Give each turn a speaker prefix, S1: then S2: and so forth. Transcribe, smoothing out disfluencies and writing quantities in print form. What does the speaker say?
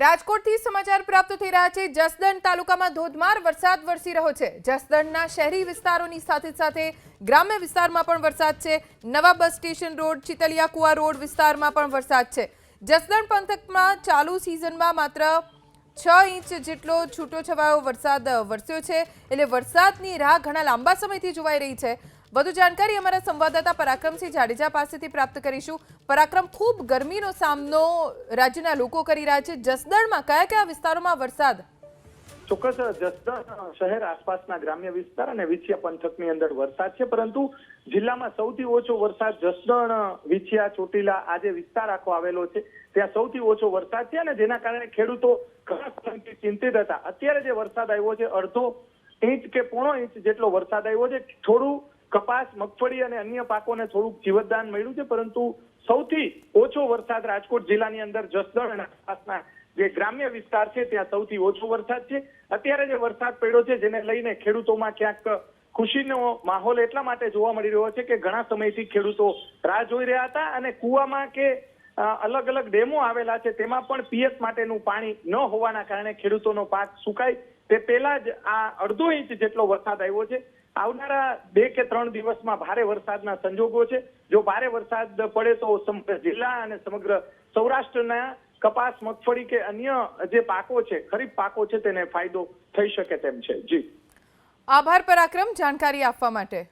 S1: રાજકોટથી સમાચાર પ્રાપ્ત થઈ રહ્યા છે। જસદણ તાલુકામાં ધોધમાર વરસાદ વરસી રહ્યો છે। જસદણના શહેરી વિસ્તારોની સાથે સાથે ગ્રામ્ય વિસ્તારમાં પણ વરસાદ છે। નવા બસ સ્ટેશન રોડ, ચિતલિયા કુવા રોડ વિસ્તારમાં પણ વરસાદ છે। જસદણ પંથકમાં ચાલુ સિઝનમાં માત્ર 6 ઇંચ જેટલો છૂટોછવાયો વરસાદ વરસ્યો છે, એટલે વરસાદની રાહ ઘણા લાંબા સમયથી જોવાઈ રહી છે। વધુ जानकारी हमारा संवाददाता पराक्रमसिंह जाडेजा पासेथी प्राप्त करीशुं। पराक्रम, खूब गरमीनो सामनो राज्यना लोको करी रह्या छे। जसदणमां कया कया विस्तारोमां वरसाद?
S2: ચોક્કસ જસદણ શહેર આસપાસના ગ્રામ્ય વિસ્તાર અને વિછિયા પંથકની અંદર વરસાદ છે, પરંતુ જિલ્લામાં સૌથી ઓછો વરસાદ જસદણ, વિછિયા, ચોટીલા આ જે વિસ્તાર આખો આવેલો છે ત્યાં સૌથી ઓછો વરસાદ છે અને જેના કારણે ખેડૂતો ઘણા સમયથી ચિંતિત હતા। અત્યારે જે વરસાદ આવ્યો છે, અડધો ઇંચ કે પોણો ઇંચ જેટલો વરસાદ આવ્યો છે। થોડું કપાસ, મગફળી અને અન્ય પાકોને થોડુંક જીવતદાન મળ્યું છે, પરંતુ સૌથી ઓછો વરસાદ રાજકોટ જિલ્લાની અંદર જસદણ અને આસપાસના જે ગ્રામ્ય વિસ્તાર છે ત્યાં સૌથી ઓછો વરસાદ છે। અત્યારે જે વરસાદ પડ્યો છે જેને લઈને ખેડૂતોમાં ક્યાંક ખુશીનો માહોલ એટલા માટે જોવા મળી રહ્યો છે કે ઘણા સમયથી ખેડૂતો રાહ જોઈ રહ્યા હતા અને કુવામાં કે અલગ અલગ ડેમો આવેલા છે તેમાં પણ પીએચ માટેનું પાણી ન હોવાના કારણે ખેડૂતોનો પાક સુકાય તે પહેલા જ આ અડધો ઇંચ જેટલો વરસાદ આવ્યો છે। આવનારા 2 કે 3 દિવસમાં ભારે વરસાદના સંજોગો છે। જો ભારે વરસાદ પડે તો સમગ્ર જિલ્લા અને સમગ્ર સૌરાષ્ટ્રના કપાસ, મગફળી કે અન્ય જે પાકો છે, ખરીફ પાકો છે, તેને ફાયદો થઈ શકે તેમ છે। જી,
S1: આભાર પરાક્રમ, જાણકારી આપવા માટે।